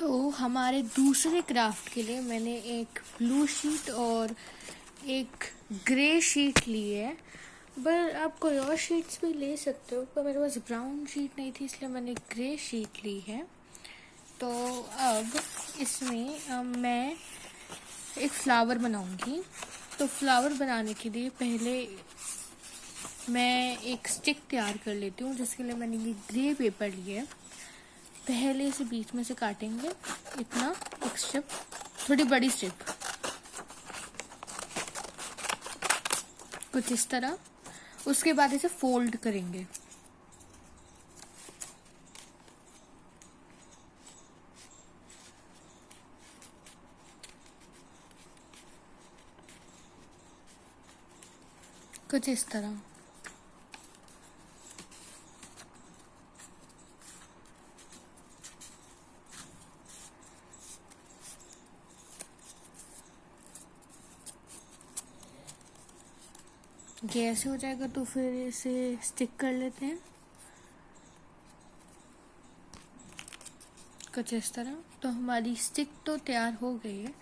तो हमारे दूसरे क्राफ्ट के लिए मैंने एक ब्लू शीट और एक ग्रे शीट ली है। पर आप कोई और शीट्स भी ले सकते हो, पर मेरे पास ब्राउन शीट नहीं थी इसलिए मैंने ग्रे शीट ली है। तो अब इसमें मैं एक फ्लावर बनाऊंगी। तो फ्लावर बनाने के लिए पहले मैं एक स्टिक तैयार कर लेती हूँ, जिसके लिए मैंने ये ग्रे पेपर लिया है। पहले इसे बीच में से काटेंगे, इतना एक स्ट्रिप, थोड़ी बड़ी स्ट्रिप, कुछ इस तरह। उसके बाद इसे फोल्ड करेंगे। कुछ इस तरह। ये ऐसे हो जाएगा तो फिर इसे स्टिक कर लेते हैं कुछ इस तरह। तो हमारी स्टिक तो तैयार हो गई है।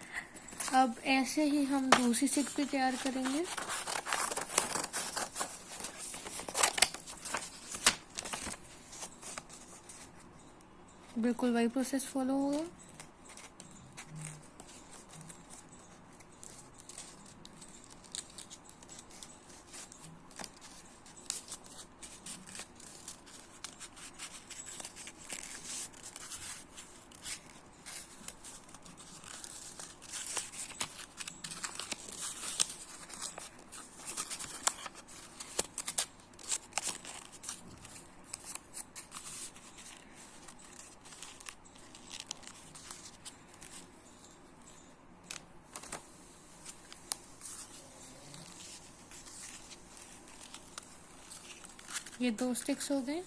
अब ऐसे ही हम दूसरी स्टिक भी तैयार करेंगे। बिल्कुल वही प्रोसेस फॉलो होगा। ये 2 स्टिक्स हो गए।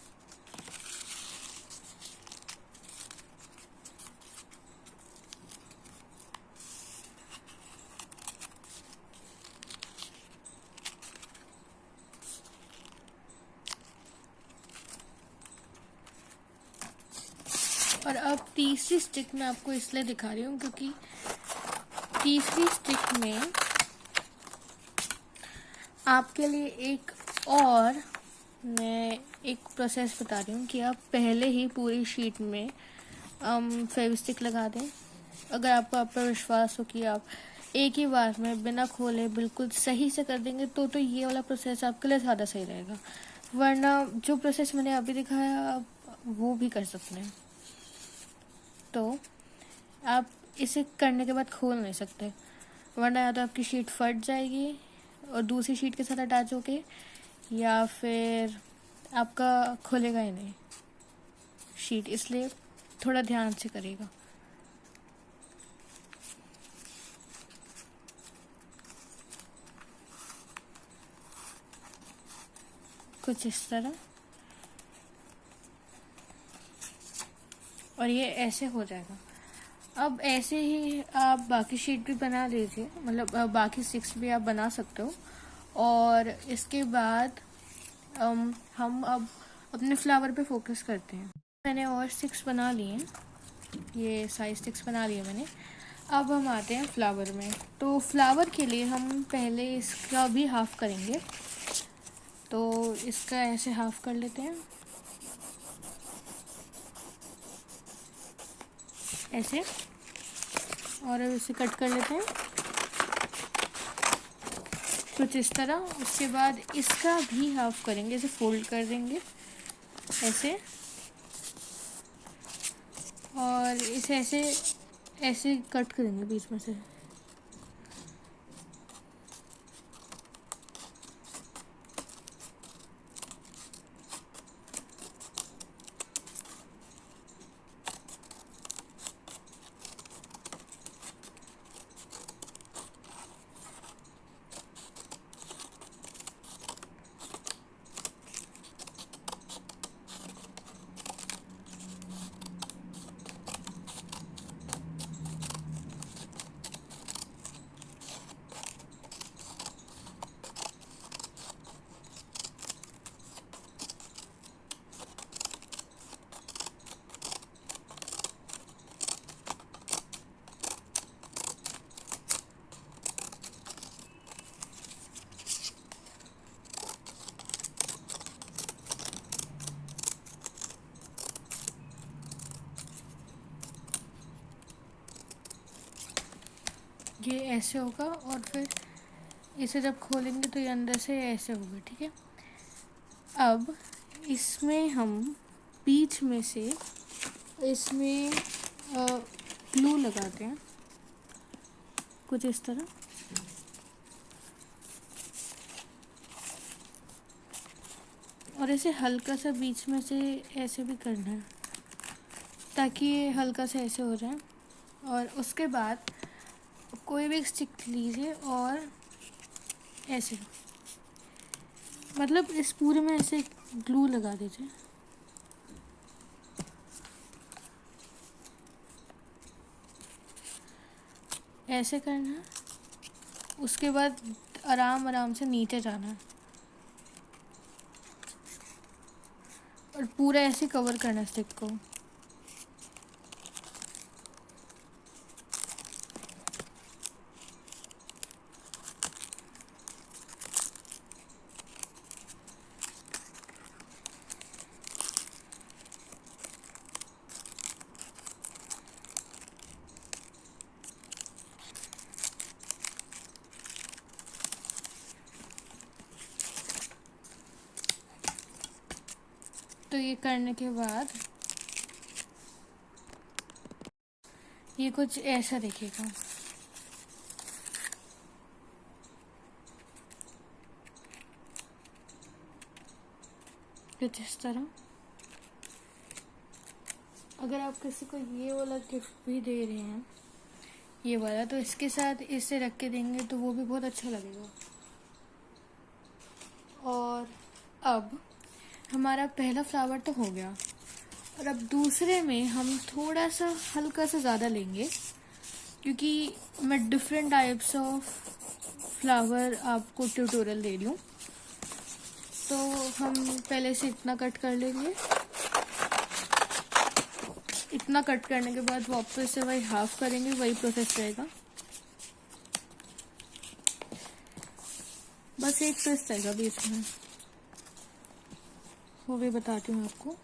और अब तीसरी स्टिक मैं आपको इसलिए दिखा रही हूँ क्योंकि तीसरी स्टिक में आपके लिए एक और मैं एक प्रोसेस बता रही हूँ कि आप पहले ही पूरी शीट में फेविस्टिक लगा दें। अगर आपको आप पर विश्वास हो कि आप एक ही बार में बिना खोले बिल्कुल सही से कर देंगे तो ये वाला प्रोसेस आपके लिए ज़्यादा सही रहेगा। वरना जो प्रोसेस मैंने अभी दिखाया आप वो भी कर सकते हैं। तो आप इसे करने के बाद खोल नहीं सकते, वरना या तो आपकी शीट फट जाएगी और दूसरी शीट के साथ अटैच होके, या फिर आपका खुलेगा ही नहीं शीट। इसलिए थोड़ा ध्यान से करेगा। कुछ इस तरह। और ये ऐसे हो जाएगा। अब ऐसे ही आप बाकी शीट भी बना लीजिए, मतलब बाकी स्टिक्स भी आप बना सकते हो। और इसके बाद हम अब अपने फ्लावर पे फोकस करते हैं। मैंने और स्टिक्स बना लिए हैं, ये साइज स्टिक्स बना लिए मैंने। अब हम आते हैं फ्लावर में। तो फ्लावर के लिए हम पहले इसका भी हाफ करेंगे। तो इसका ऐसे हाफ कर लेते हैं, ऐसे। और अब इसे कट कर लेते हैं कुछ इस तरह। उसके बाद इसका भी हाफ करेंगे, इसे फोल्ड कर देंगे ऐसे। और इसे ऐसे ऐसे कट करेंगे बीच में से। ये ऐसे होगा और फिर इसे जब खोलेंगे तो ये अंदर से ऐसे होगा, ठीक है। अब इसमें हम बीच में से इसमें ग्लू लगाते हैं कुछ इस तरह। और इसे हल्का सा बीच में से ऐसे भी करना है ताकि ये हल्का सा ऐसे हो जाए। और उसके बाद कोई भी स्टिक लीजिए और ऐसे, मतलब इस पूरे में ऐसे ग्लू लगा दीजिए। ऐसे करना है। उसके बाद आराम आराम से नीचे जाना है और पूरा ऐसे कवर करना है स्टिक को। तो ये करने के बाद ये कुछ ऐसा दिखेगा। कुछ इस तरह। अगर आप किसी को ये वाला गिफ्ट भी दे रहे हैं, ये वाला, तो इसके साथ इसे रख के देंगे तो वो भी बहुत अच्छा लगेगा। और अब हमारा पहला फ्लावर तो हो गया और अब दूसरे में हम थोड़ा सा हल्का सा ज़्यादा लेंगे क्योंकि मैं डिफरेंट टाइप्स ऑफ फ्लावर आपको ट्यूटोरियल दे रही हूँ। तो हम पहले से इतना कट कर लेंगे। इतना कट करने के बाद वापस से वही हाफ करेंगे, वही प्रोसेस रहेगा। बस एक ट्विस्ट रहेगा बीच में, वो भी बताती हूँ आपको।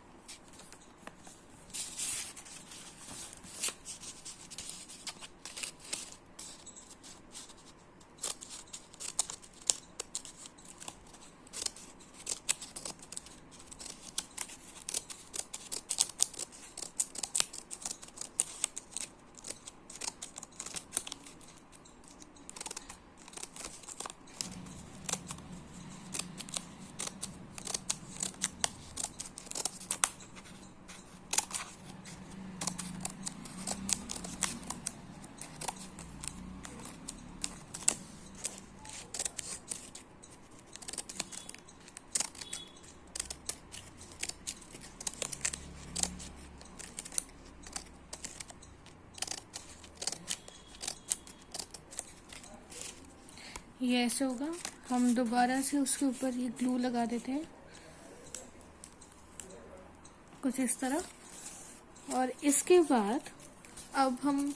ये ऐसे होगा। हम दोबारा से उसके ऊपर ये ग्लू लगा देते हैं कुछ इस तरह। और इसके बाद अब हम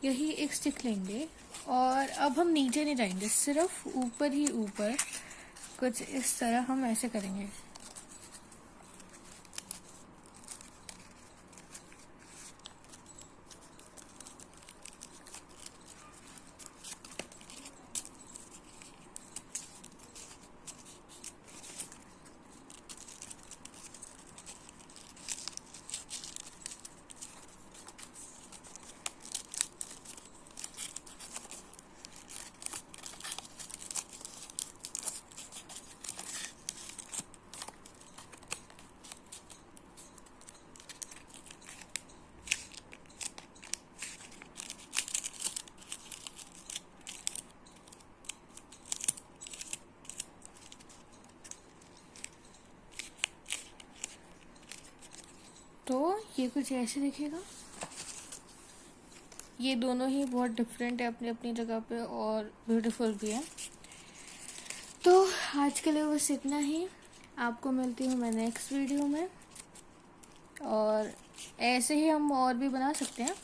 यही एक स्टिक लेंगे और अब हम नीचे नहीं जाएंगे, सिर्फ ऊपर ही ऊपर कुछ इस तरह हम ऐसे करेंगे। तो ये कुछ ऐसे दिखेगा। ये दोनों ही बहुत डिफरेंट है अपनी अपनी जगह पे और ब्यूटीफुल भी है। तो आज के लिए बस इतना ही। आपको मिलती हूँ मैं नेक्स्ट वीडियो में। और ऐसे ही हम और भी बना सकते हैं,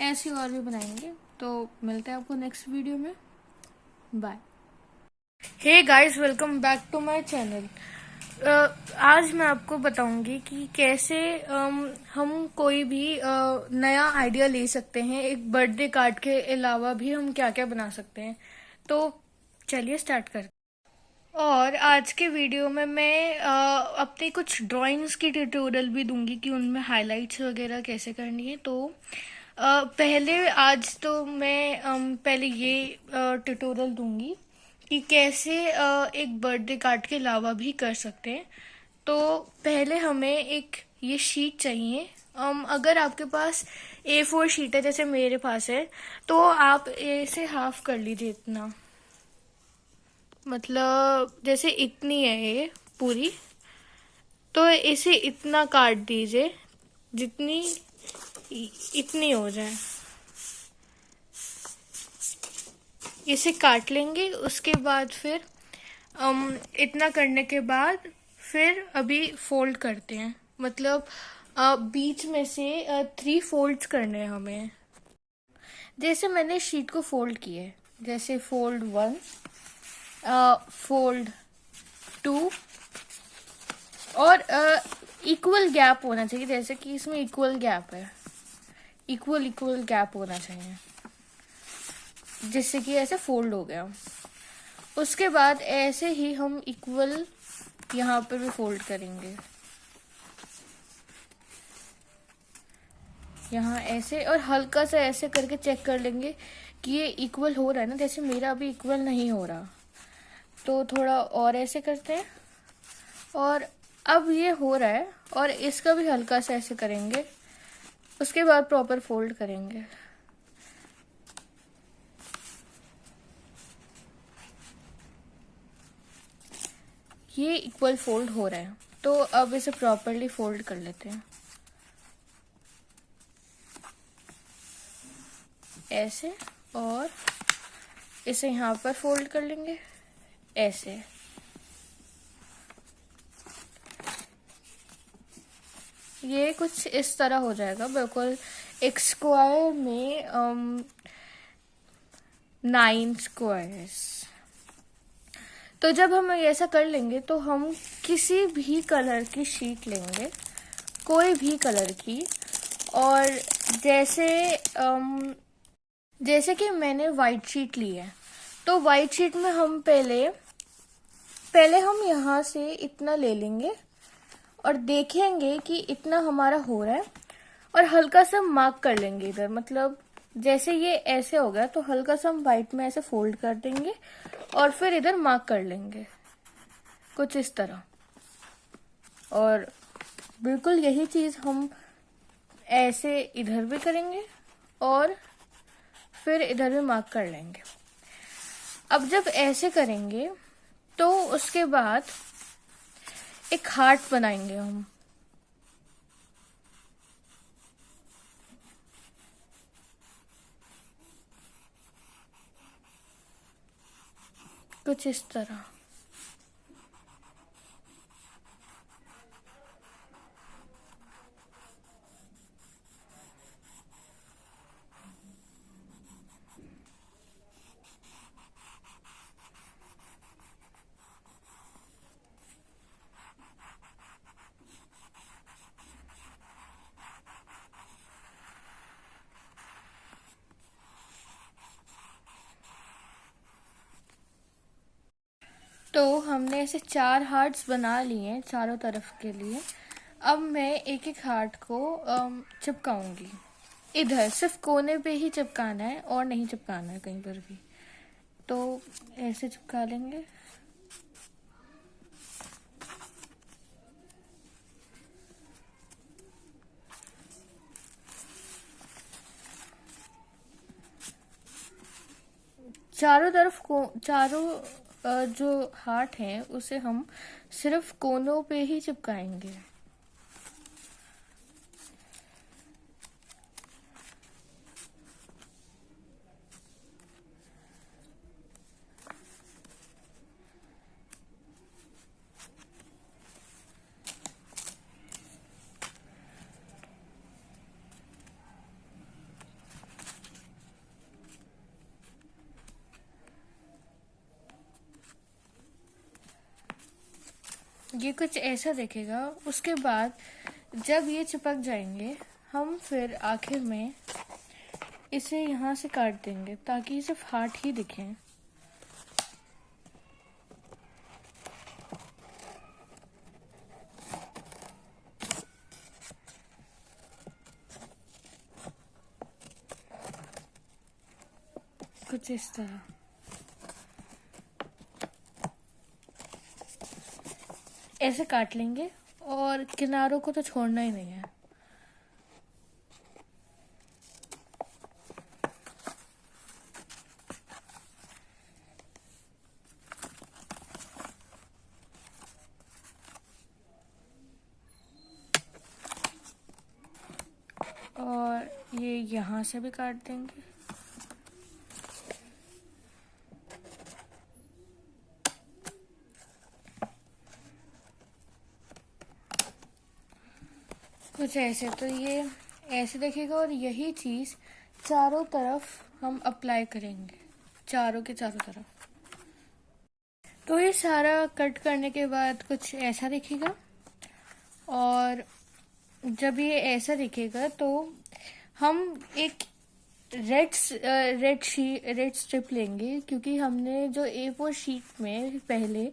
ऐसे और भी बनाएंगे। तो मिलते हैं आपको नेक्स्ट वीडियो में। Bye. Hey guys, welcome back to my channel. आज मैं आपको बताऊंगी कि कैसे हम कोई भी नया आइडिया ले सकते हैं। एक बर्थडे कार्ड के अलावा भी हम क्या क्या बना सकते हैं। तो चलिए स्टार्ट करते हैं। और आज के वीडियो में मैं अपनी कुछ ड्राइंग्स की ट्यूटोरियल भी दूंगी कि उनमें हाइलाइट्स वगैरह कैसे करनी है। तो पहले आज तो मैं पहले ये ट्यूटोरियल दूंगी कि कैसे एक बर्थडे कार्ड के अलावा भी कर सकते हैं। तो पहले हमें एक ये शीट चाहिए। अगर आपके पास A4 शीट है जैसे मेरे पास है, तो आप इसे हाफ कर लीजिए। इतना मतलब जैसे इतनी है ये पूरी, तो इसे इतना काट दीजिए जितनी इतनी हो जाए। इसे काट लेंगे। उसके बाद फिर इतना करने के बाद फिर अभी फोल्ड करते हैं। मतलब बीच में से 3 फोल्ड्स करने हैं हमें। जैसे मैंने शीट को फोल्ड किया है, जैसे फोल्ड 1, फोल्ड 2, और इक्वल गैप होना चाहिए। जैसे कि इसमें इक्वल गैप है, इक्वल इक्वल गैप होना चाहिए, जिससे कि ऐसे फोल्ड हो गया। उसके बाद ऐसे ही हम इक्वल यहाँ पर भी फोल्ड करेंगे, यहाँ ऐसे, और हल्का सा ऐसे करके चेक कर लेंगे कि ये इक्वल हो रहा है ना। जैसे मेरा अभी इक्वल नहीं हो रहा, तो थोड़ा और ऐसे करते हैं। और अब ये हो रहा है, और इसका भी हल्का सा ऐसे करेंगे। उसके बाद प्रॉपर फोल्ड करेंगे। ये इक्वल फोल्ड हो रहा है, तो अब इसे प्रॉपरली फोल्ड कर लेते हैं ऐसे, और इसे यहाँ पर फोल्ड कर लेंगे ऐसे। ये कुछ इस तरह हो जाएगा, बिल्कुल एक स्क्वायर में 9 स्क्वायर्स। तो जब हम ऐसा कर लेंगे तो हम किसी भी कलर की शीट लेंगे, कोई भी कलर की। और जैसे कि मैंने वाइट शीट ली है, तो वाइट शीट में हम पहले हम यहाँ से इतना ले लेंगे और देखेंगे कि इतना हमारा हो रहा है, और हल्का सा मार्क कर लेंगे इधर। मतलब जैसे ये ऐसे हो गया, तो हल्का सा हम वाइट में ऐसे फोल्ड कर देंगे और फिर इधर मार्क कर लेंगे कुछ इस तरह। और बिल्कुल यही चीज हम ऐसे इधर भी करेंगे और फिर इधर भी मार्क कर लेंगे। अब जब ऐसे करेंगे तो उसके बाद एक हार्ट बनाएंगे हम, कुछ इस तरह। तो हमने ऐसे 4 हार्ट्स बना लिए हैं चारों तरफ के लिए। अब मैं एक एक हार्ट को चिपकाऊंगी। इधर सिर्फ कोने पे ही चिपकाना है और नहीं चिपकाना है कहीं पर भी। तो ऐसे चिपका लेंगे। चारों तरफ को चारों जो हार्ट हैं उसे हम सिर्फ कोनों पे ही चिपकाएंगे। ये कुछ ऐसा दिखेगा। उसके बाद जब ये चिपक जाएंगे, हम फिर आखिर में इसे यहाँ से काट देंगे ताकि सिर्फ हार्ट ही दिखें। कुछ इस तरह। ऐसे काट लेंगे और किनारों को तो छोड़ना ही नहीं है। और ये यहाँ से भी काट देंगे। कुछ ऐसे। तो ये ऐसे दिखेगा और यही चीज़ चारों तरफ हम अप्लाई करेंगे, चारों के चारों तरफ। तो ये सारा कट करने के बाद कुछ ऐसा दिखेगा। और जब ये ऐसा दिखेगा तो हम एक रेड स्ट्रिप लेंगे, क्योंकि हमने जो A4 शीट में पहले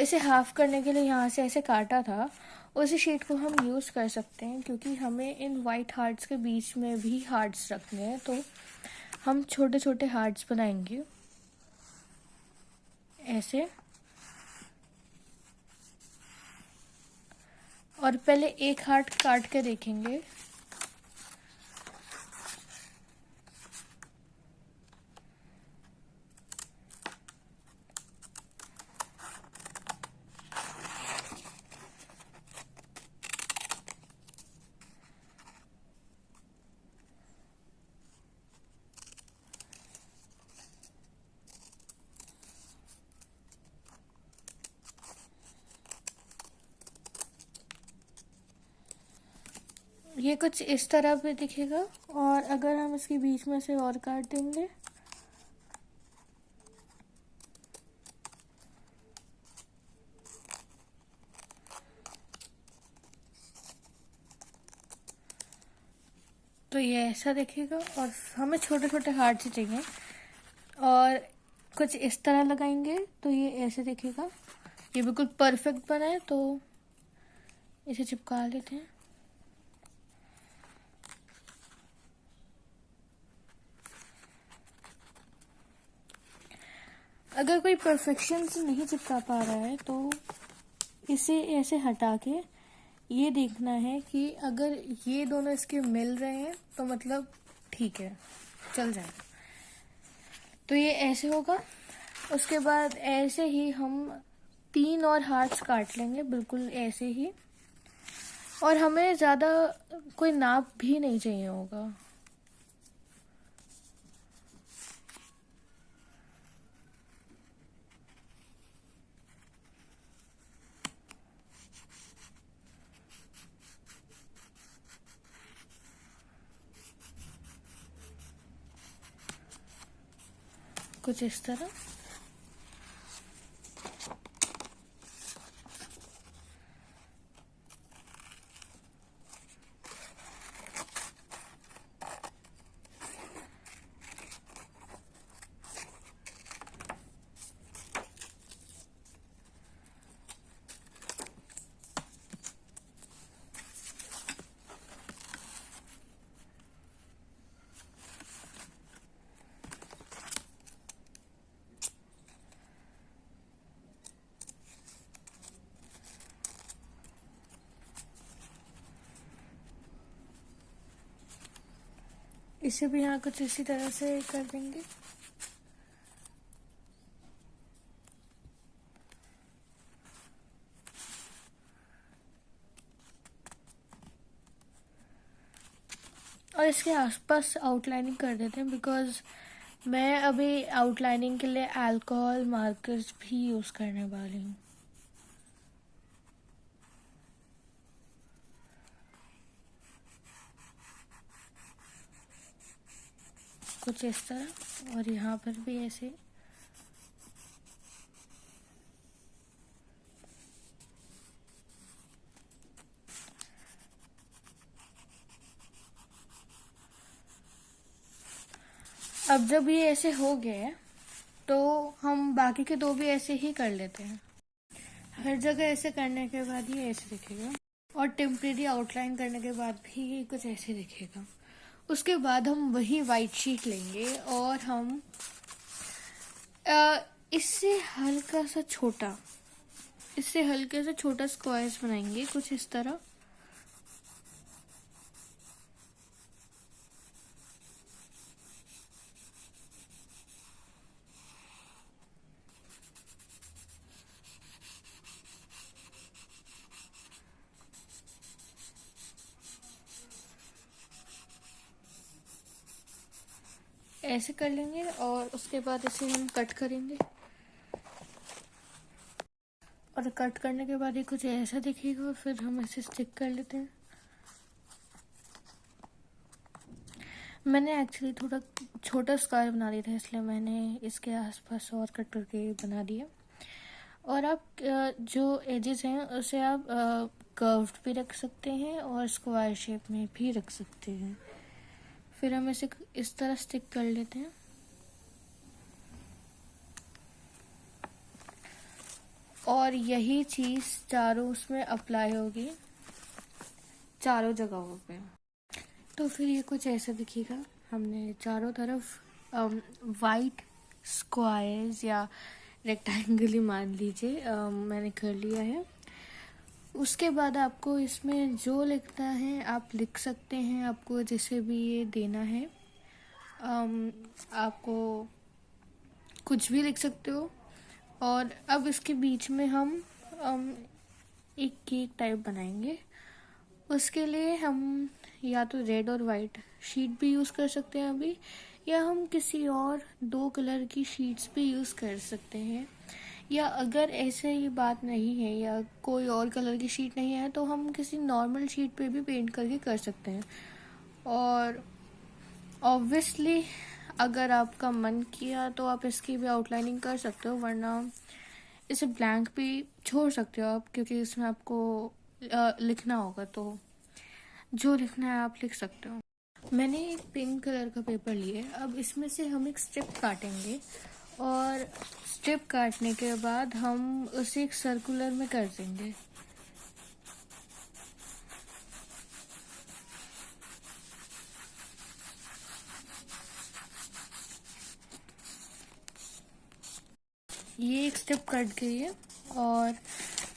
इसे हाफ करने के लिए यहाँ से ऐसे काटा था, उसी शीट को हम यूज़ कर सकते हैं, क्योंकि हमें इन वाइट हार्ट्स के बीच में भी हार्ट्स रखने हैं। तो हम छोटे छोटे हार्ट्स बनाएंगे ऐसे। और पहले एक हार्ट काट के देखेंगे। ये कुछ इस तरह पे दिखेगा। और अगर हम इसके बीच में से और काट देंगे तो ये ऐसा दिखेगा। और हमें छोटे छोटे हार्ट चाहिए और कुछ इस तरह लगाएंगे तो ये ऐसे दिखेगा। ये बिल्कुल परफेक्ट बना है, तो इसे चिपका लेते हैं। अगर कोई परफेक्शन से नहीं चिपका पा रहा है तो इसे ऐसे हटा के ये देखना है कि अगर ये दोनों इसके मिल रहे हैं तो मतलब ठीक है, चल जाएगा। तो ये ऐसे होगा। उसके बाद ऐसे ही हम 3 और हार्ट्स काट लेंगे, बिल्कुल ऐसे ही। और हमें ज़्यादा कोई नाप भी नहीं चाहिए होगा। कुछ इस तरह। इसे भी यहाँ कुछ इसी तरह से कर देंगे। और इसके आसपास आउटलाइनिंग कर देते हैं, बिकॉज मैं अभी आउटलाइनिंग के लिए अल्कोहल मार्कर्स भी यूज़ करने वाली हूँ। कुछ इस तरह। और यहाँ पर भी ऐसे। अब जब ये ऐसे हो गए तो हम बाकी के दो भी ऐसे ही कर लेते हैं। हर जगह ऐसे करने के बाद ये ऐसे दिखेगा और टेम्परेरी आउटलाइन करने के बाद भी ये कुछ ऐसे दिखेगा। उसके बाद हम वही वाइट शीट लेंगे और हम इससे हल्का सा छोटा, इससे हल्के से छोटा स्क्वायर्स बनाएंगे कुछ इस तरह। ऐसे कर लेंगे और उसके बाद इसे हम कट करेंगे और कट करने के बाद ये कुछ ऐसा दिखेगा और फिर हम इसे स्टिक कर लेते हैं। मैंने एक्चुअली थोड़ा छोटा स्क्वायर बना दिया था इसलिए मैंने इसके आसपास और कट करके बना दिया। और आप जो एजेस हैं उसे आप कर्व्ड भी रख सकते हैं और स्क्वायर शेप में भी रख सकते हैं। फिर हम इसे इस तरह स्टिक कर लेते हैं और यही चीज़ चारों उसमें अप्लाई होगी, चारों जगहों पे। तो फिर ये कुछ ऐसा दिखेगा। हमने चारों तरफ वाइट स्क्वायर्स या रेक्टेंगल ही मान लीजिए मैंने कर लिया है। उसके बाद आपको इसमें जो लिखना है आप लिख सकते हैं, आपको जैसे भी ये देना है आपको कुछ भी लिख सकते हो। और अब इसके बीच में हम एक केक टाइप बनाएंगे। उसके लिए हम या तो रेड और वाइट शीट भी यूज़ कर सकते हैं अभी, या हम किसी और 2 कलर की शीट्स भी यूज़ कर सकते हैं। या अगर ऐसे ये बात नहीं है या कोई और कलर की शीट नहीं है तो हम किसी नॉर्मल शीट पे भी पेंट करके कर सकते हैं। और ऑब्वियसली अगर आपका मन किया तो आप इसकी भी आउटलाइनिंग कर सकते हो, वरना इसे ब्लैंक भी छोड़ सकते हो आप, क्योंकि इसमें आपको लिखना होगा तो जो लिखना है आप लिख सकते हो। मैंने एक पिंक कलर का पेपर लिया है। अब इसमें से हम एक स्ट्रिप काटेंगे और स्ट्रिप काटने के बाद हम उसे एक सर्कुलर में कर देंगे। ये एक स्ट्रिप कट गई है और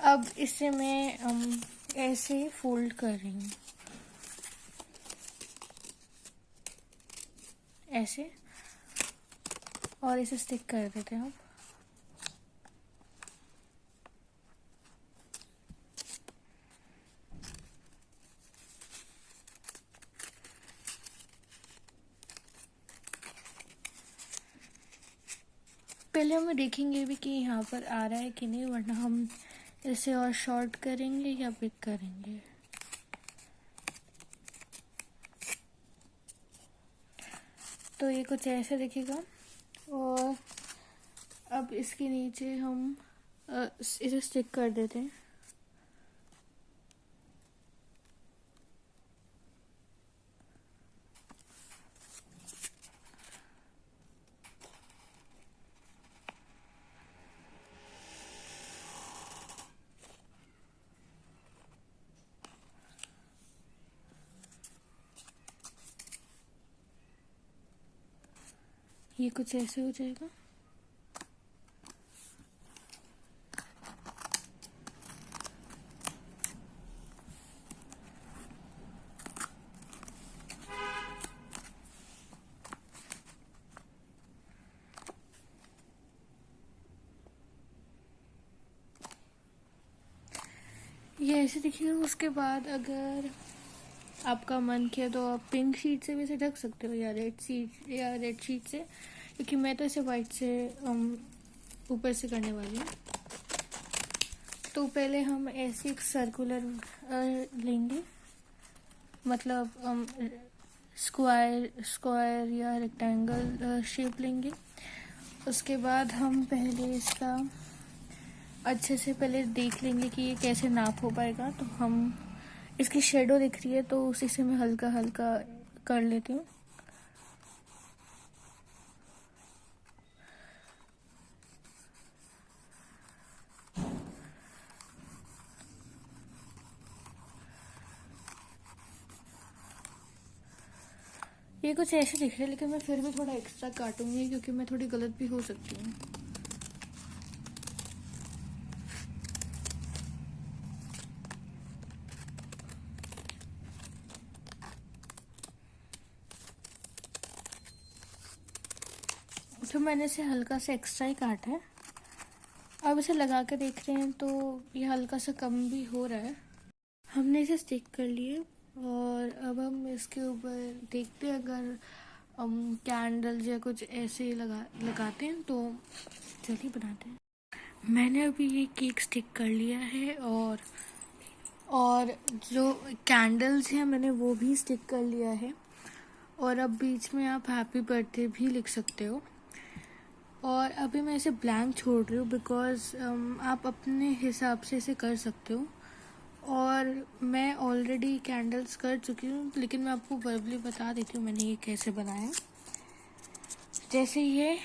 अब इसे मैं ऐसे फोल्ड कर रही हूँ, ऐसे, और इसे स्टिक कर देते हैं हम। पहले हम देखेंगे भी कि यहाँ पर आ रहा है कि नहीं, वरना हम इसे और शॉर्ट करेंगे या बिग करेंगे। तो ये कुछ ऐसे दिखेगा। और अब इसके नीचे हम इसे स्टिक कर देते हैं। ये कुछ ऐसे हो जाएगा। ये ऐसे दिखेगा। उसके बाद अगर आपका मन किया तो आप पिंक शीट से भी इसे ढक सकते हो या रेड शीट से, क्योंकि मैं तो इसे वाइट से ऊपर से करने वाली हूँ। तो पहले हम ऐसे एक सर्कुलर लेंगे, मतलब स्क्वायर या रेक्टेंगल शेप लेंगे। उसके बाद हम पहले इसका अच्छे से पहले देख लेंगे कि ये कैसे नाप हो पाएगा। तो हम इसकी शेडो दिख रही है तो उसी से मैं हल्का हल्का कर लेती हूँ। ये कुछ ऐसे दिख रहा है, लेकिन मैं फिर भी थोड़ा एक्स्ट्रा काटूंगी क्योंकि मैं थोड़ी गलत भी हो सकती हूँ। तो मैंने इसे हल्का सा एक्स्ट्रा ही काटा है। अब इसे लगा के देख रहे हैं तो ये हल्का सा कम भी हो रहा है। हमने इसे स्टिक कर लिए और अब हम इसके ऊपर देखते हैं, अगर हम कैंडल्स या कुछ ऐसे लगाते हैं तो जल्दी बनाते हैं। मैंने अभी ये केक स्टिक कर लिया है और जो कैंडल्स हैं मैंने वो भी स्टिक कर लिया है। और अब बीच में आप हैप्पी बर्थडे भी लिख सकते हो। और अभी मैं इसे ब्लैंक छोड़ रही हूँ बिकॉज आप अपने हिसाब से इसे कर सकते हो। और मैं ऑलरेडी कैंडल्स कर चुकी हूँ, लेकिन मैं आपको वर्बली बता देती हूँ मैंने ये कैसे बनाया। जैसे ये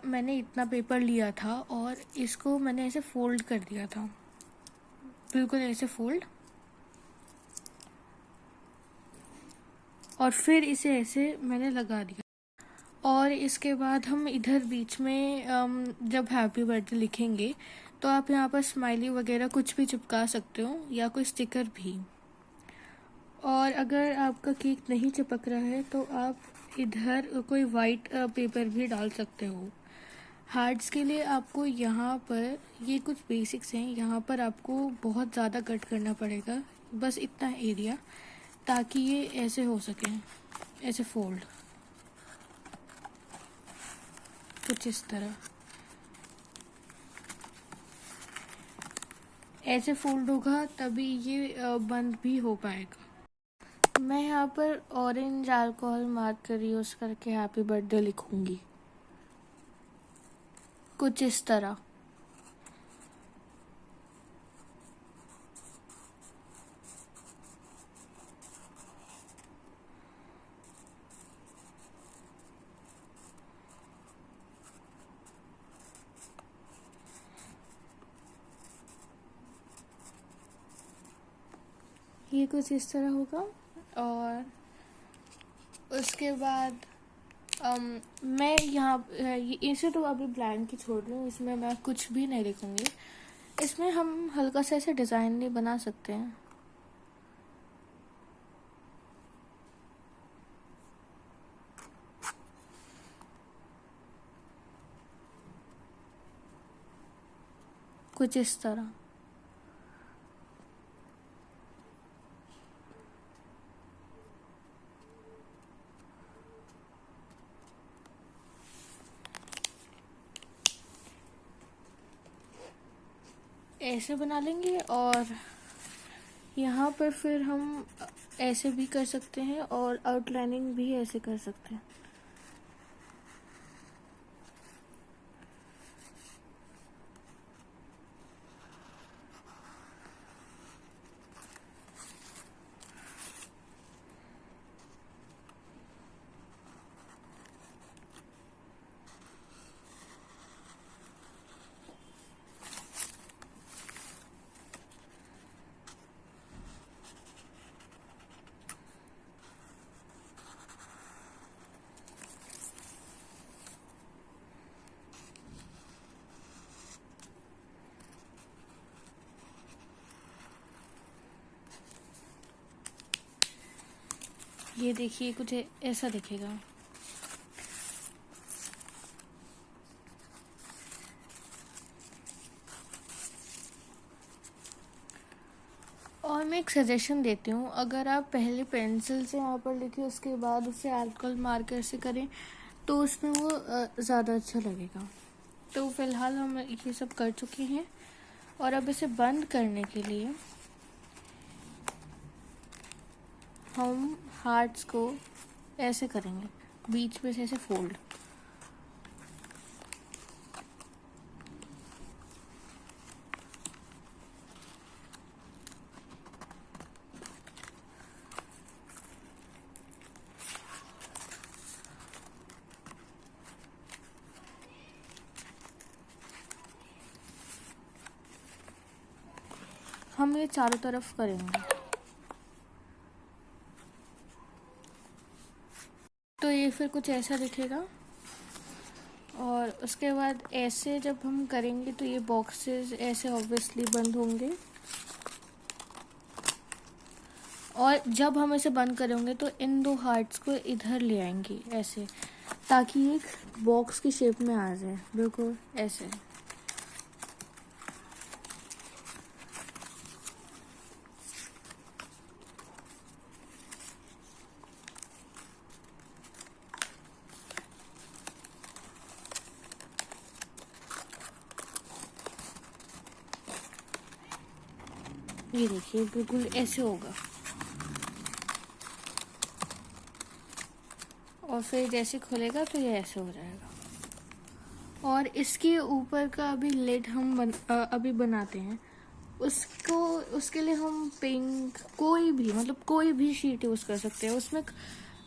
मैंने इतना पेपर लिया था और इसको मैंने ऐसे फोल्ड कर दिया था, बिल्कुल ऐसे फोल्ड, और फिर इसे ऐसे मैंने लगा दिया। और इसके बाद हम इधर बीच में जब हैप्पी बर्थडे लिखेंगे तो आप यहाँ पर स्माइली वगैरह कुछ भी चिपका सकते हो या कोई स्टिकर भी। और अगर आपका केक नहीं चिपक रहा है तो आप इधर कोई वाइट पेपर भी डाल सकते हो। हार्ट्स के लिए आपको यहाँ पर ये कुछ बेसिक्स हैं, यहाँ पर आपको बहुत ज़्यादा कट करना पड़ेगा, बस इतना एरिया, ताकि ये ऐसे हो सके, ऐसे फोल्ड कुछ इस तरह ऐसे फोल्ड होगा तभी ये बंद भी हो पाएगा। मैं यहाँ पर ऑरेंज अल्कोहल मार्कर यूज़ करके हैप्पी बर्थडे लिखूंगी कुछ इस तरह। ये कुछ इस तरह होगा। और उसके बाद मैं यहाँ इसे तो अभी ब्लैंक ही छोड़ रही हूँ, इसमें मैं कुछ भी नहीं लिखूंगी। इसमें हम हल्का सा ऐसे डिज़ाइन भी बना सकते हैं। कुछ इस तरह। ऐसे बना लेंगे और यहाँ पर फिर हम ऐसे भी कर सकते हैं और आउटलाइनिंग भी ऐसे कर सकते हैं। ये देखिए कुछ ऐसा दिखेगा। और मैं एक सजेशन देती हूँ, अगर आप पहले पेंसिल से यहाँ पर लिखे उसके बाद उसे अल्कोहल मार्कर से करें तो उसमें वो ज़्यादा अच्छा लगेगा। तो फिलहाल हम ये सब कर चुके हैं और अब इसे बंद करने के लिए हम हार्ट्स को ऐसे करेंगे, बीच में से ऐसे फोल्ड। हम ये चारों तरफ करेंगे। तो ये फिर कुछ ऐसा दिखेगा। और उसके बाद ऐसे जब हम करेंगे तो ये बॉक्सेस ऐसे ऑब्वियसली बंद होंगे, और जब हम इसे बंद करेंगे तो इन दो हार्ट्स को इधर ले आएंगे ऐसे, ताकि एक बॉक्स की शेप में आ जाए, बिल्कुल ऐसे। ये देखिए बिल्कुल ऐसे होगा। और फिर जैसे खुलेगा तो ये ऐसे हो जाएगा। और इसके ऊपर का अभी लिड हम अभी बनाते हैं। उसके लिए हम पिंक कोई भी, मतलब कोई भी शीट यूज़ कर सकते हैं। उसमें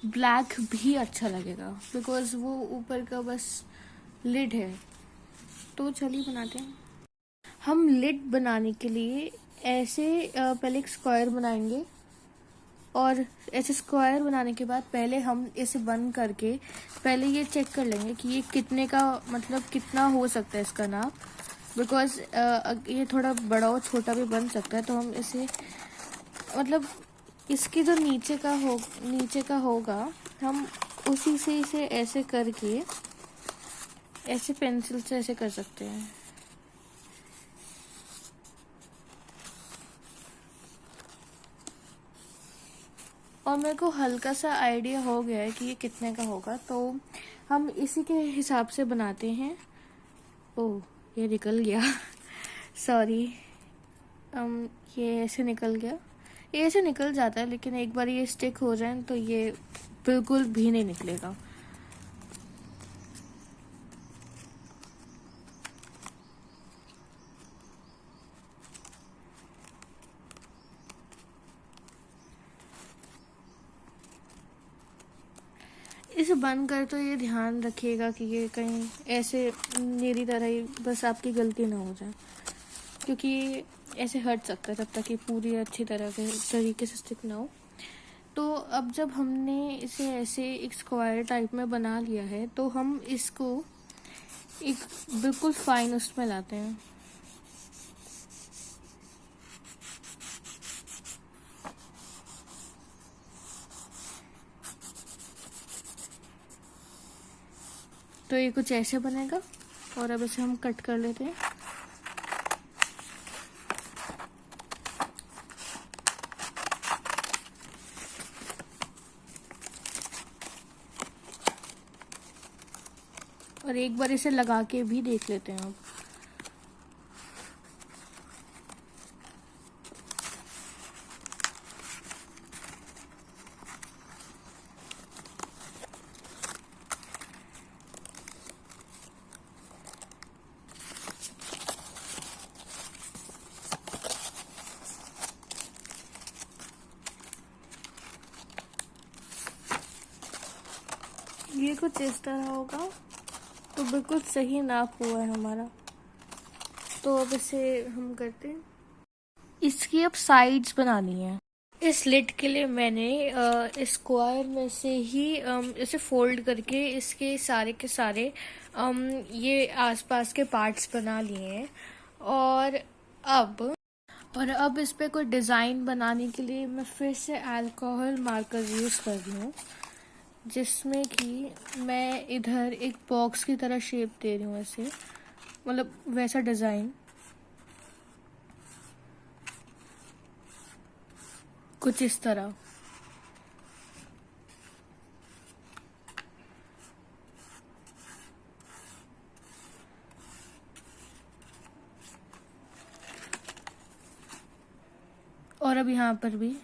ब्लैक भी अच्छा लगेगा बिकॉज वो ऊपर का बस लिड है। तो चलिए बनाते हैं। हम लिड बनाने के लिए ऐसे पहले एक स्क्वायर बनाएंगे, और ऐसे स्क्वायर बनाने के बाद पहले हम इसे बंद करके पहले ये चेक कर लेंगे कि ये कितने का, मतलब कितना हो सकता है इसका नाप। बिकॉज ये थोड़ा बड़ा और छोटा भी बन सकता है, तो हम इसे, मतलब इसकी जो नीचे का होगा, हम उसी से इसे ऐसे करके ऐसे पेंसिल से ऐसे कर सकते हैं। और मेरे को हल्का सा आइडिया हो गया है कि ये कितने का होगा, तो हम इसी के हिसाब से बनाते हैं। ओह, ये निकल गया सॉरी। ये ऐसे निकल गया। ये ऐसे निकल जाता है, लेकिन एक बार ये स्टिक हो जाए तो ये बिल्कुल भी नहीं निकलेगा। इसे बंद कर तो ये ध्यान रखिएगा कि ये कहीं ऐसे मेरी तरह ही बस आपकी गलती ना हो जाए, क्योंकि ये ऐसे हट सकता है जब तक ये पूरी अच्छी तरह के तरीके से स्टिक ना हो। तो अब जब हमने इसे ऐसे एक स्क्वायर टाइप में बना लिया है, तो हम इसको एक बिल्कुल फाइन उसमें लाते हैं। तो ये कुछ ऐसे बनेगा, और अब इसे हम कट कर लेते हैं। और एक बार इसे लगा के भी देख लेते हैं अब। ये कुछ इस तरह होगा, तो बिल्कुल सही नाप हुआ है हमारा। तो अब इसे हम करते हैं। इसकी अब साइड्स बनानी है। इस लिड के लिए मैंने इस स्क्वायर में से ही इसे फोल्ड करके इसके सारे के सारे ये आसपास के पार्ट्स बना लिए हैं। और अब इस पे कोई डिज़ाइन बनाने के लिए मैं फिर से अल्कोहल मार्कर यूज़ कर रही हूँ, जिसमें कि मैं इधर एक बॉक्स की तरह शेप दे रही हूँ ऐसे, मतलब वैसा डिज़ाइन कुछ इस तरह। और अब यहाँ पर भी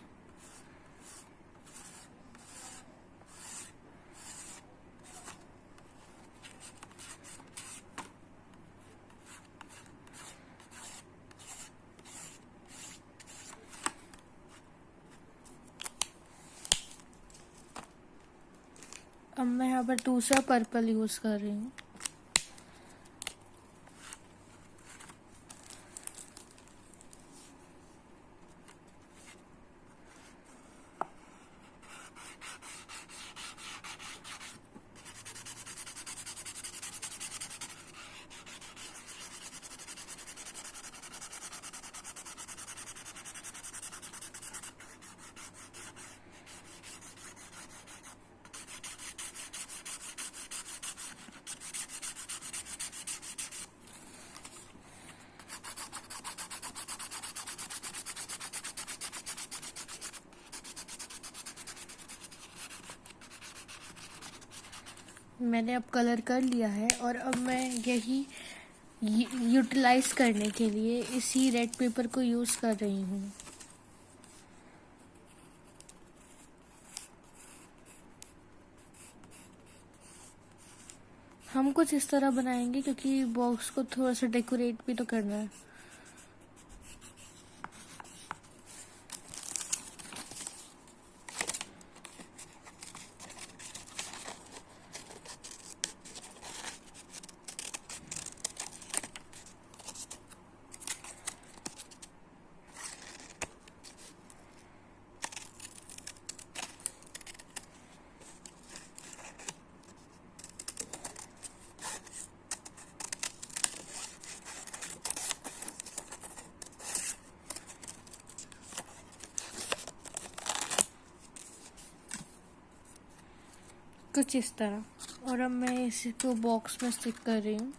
अब मैं यहाँ पर दूसरा पर्पल यूज़ कर रही हूँ। मैंने अब कलर कर लिया है और अब मैं यही यूटिलाइज करने के लिए इसी रेड पेपर को यूज़ कर रही हूँ। हम कुछ इस तरह बनाएंगे क्योंकि बॉक्स को थोड़ा सा डेकोरेट भी तो करना है। कुछ इस तरह। और अब मैं इसको बॉक्स में स्टिक कर रही हूँ।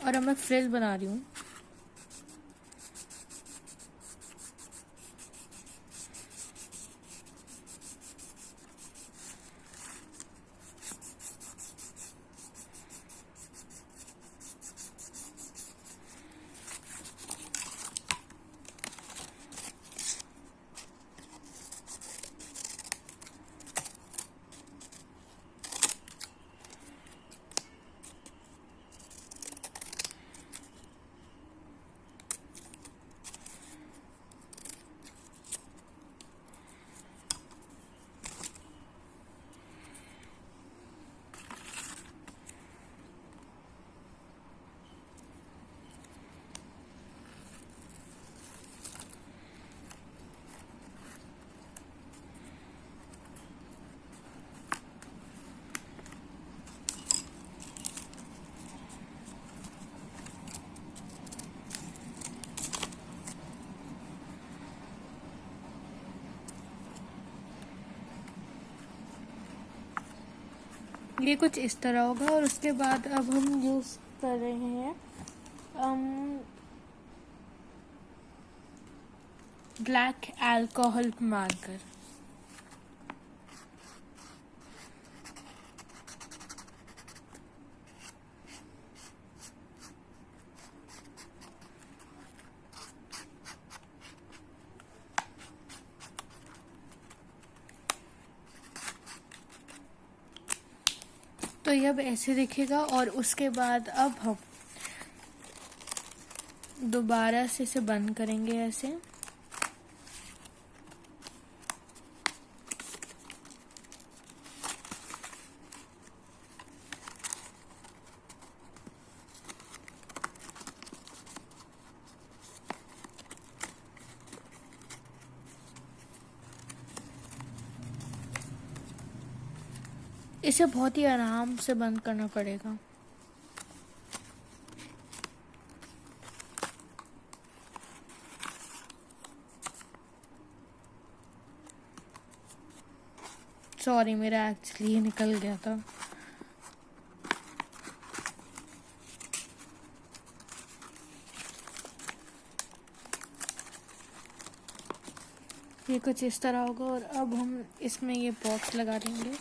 और अब मैं फ्रिल बना रही हूँ। ये कुछ इस तरह होगा। और उसके बाद अब हम यूज़ कर रहे हैं ब्लैक अल्कोहल मार्कर। तो ये अब ऐसे दिखेगा। और उसके बाद अब हम दोबारा से इसे बंद करेंगे ऐसे। इसे बहुत ही आराम से बंद करना पड़ेगा। सॉरी, मेरा एक्चुअली ये निकल गया था। ये कुछ इस तरह होगा। और अब हम इसमें ये बॉक्स लगा देंगे।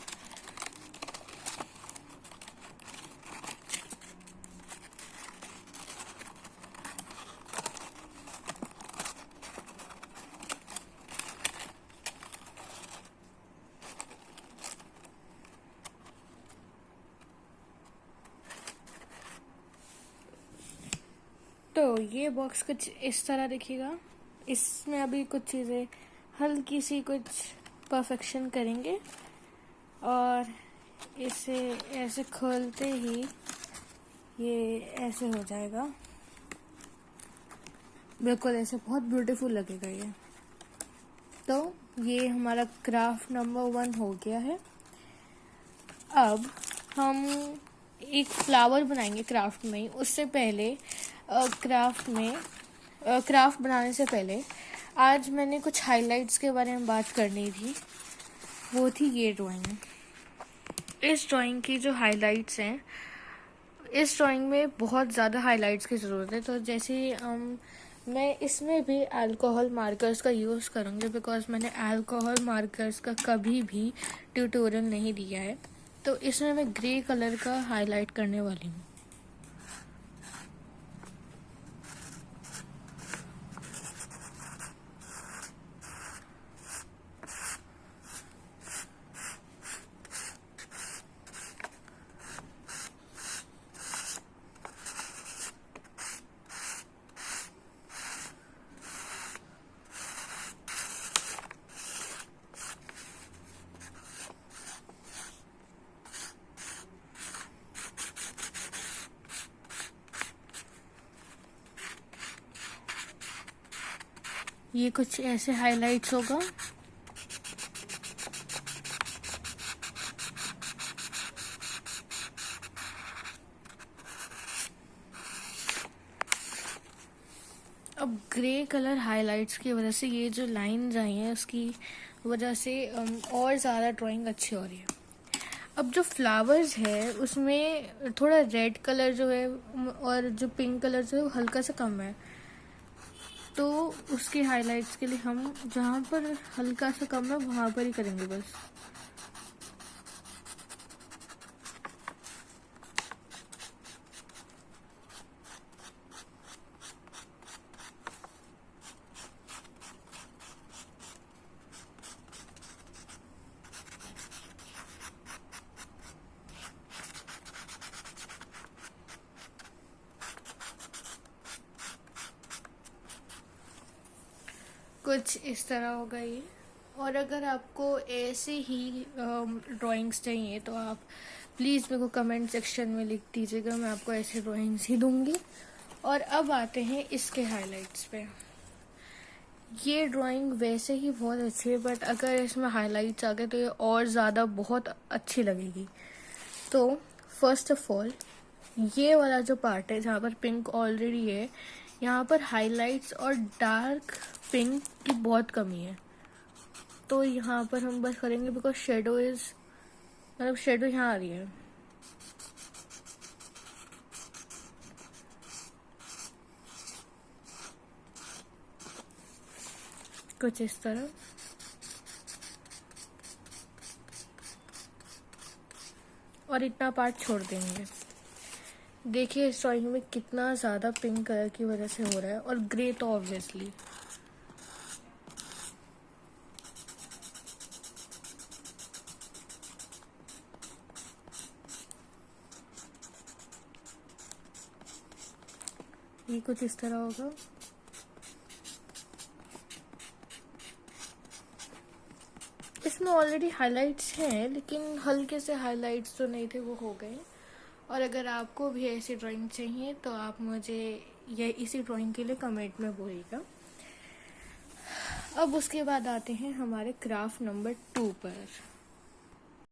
तो ये बॉक्स कुछ इस तरह दिखेगा। इसमें अभी कुछ चीज़ें हल्की सी कुछ परफेक्शन करेंगे। और इसे ऐसे खोलते ही ये ऐसे हो जाएगा, बिल्कुल ऐसे बहुत ब्यूटीफुल लगेगा ये। तो ये हमारा क्राफ्ट नंबर 1 हो गया है। अब हम एक फ्लावर बनाएंगे क्राफ्ट में। उससे पहले क्राफ्ट बनाने से पहले आज मैंने कुछ हाइलाइट्स के बारे में बात करनी थी। वो थी ये ड्राइंग। इस ड्राइंग की जो हाइलाइट्स हैं इस ड्राइंग में बहुत ज़्यादा हाइलाइट्स की ज़रूरत है, तो जैसे मैं इसमें भी अल्कोहल मार्कर्स का यूज़ करूँगी, बिकॉज मैंने अल्कोहल मार्कर्स का कभी भी ट्यूटोरियल नहीं दिया है। तो इसमें मैं ग्रे कलर का हाईलाइट करने वाली हूँ। ये कुछ ऐसे हाइलाइट्स होगा। अब ग्रे कलर हाइलाइट्स की वजह से ये जो लाइंस आई हैं उसकी वजह से और ज़्यादा ड्राइंग अच्छी हो रही है। अब जो फ्लावर्स है उसमें थोड़ा रेड कलर जो है और जो पिंक कलर जो है वो हल्का सा कम है, तो उसके हाइलाइट्स के लिए हम जहाँ पर हल्का सा कम है वहाँ पर ही करेंगे बस। कुछ इस तरह होगा ये। और अगर आपको ऐसे ही ड्राइंग्स चाहिए तो आप प्लीज़ मेरे को कमेंट सेक्शन में लिख दीजिएगा, मैं आपको ऐसे ड्राइंग्स ही दूंगी। और अब आते हैं इसके हाइलाइट्स पे। ये ड्राइंग वैसे ही बहुत अच्छी है, बट अगर इसमें हाइलाइट्स आ गए तो ये और ज़्यादा बहुत अच्छी लगेगी। तो फर्स्ट ऑफ ऑल ये वाला जो पार्ट है जहाँ पर पिंक ऑलरेडी है, यहाँ पर हाइलाइट्स और डार्क पिंक की बहुत कमी है, तो यहाँ पर हम बस करेंगे बिकॉज शेडो इज मतलब शेडो यहाँ आ रही है। कुछ इस तरह। और इतना पार्ट छोड़ देंगे। देखिए इस ड्राइंग में कितना ज़्यादा पिंक कलर की वजह से हो रहा है, और ग्रे तो ऑब्वियसली। ये कुछ इस तरह होगा। इसमें ऑलरेडी हाइलाइट्स हैं, लेकिन हल्के से हाइलाइट्स जो नहीं थे वो हो गए। और अगर आपको भी ऐसी ड्राइंग चाहिए तो आप मुझे ये इसी ड्राइंग के लिए कमेंट में बोलिएगा। अब उसके बाद आते हैं हमारे क्राफ्ट नंबर 2 पर।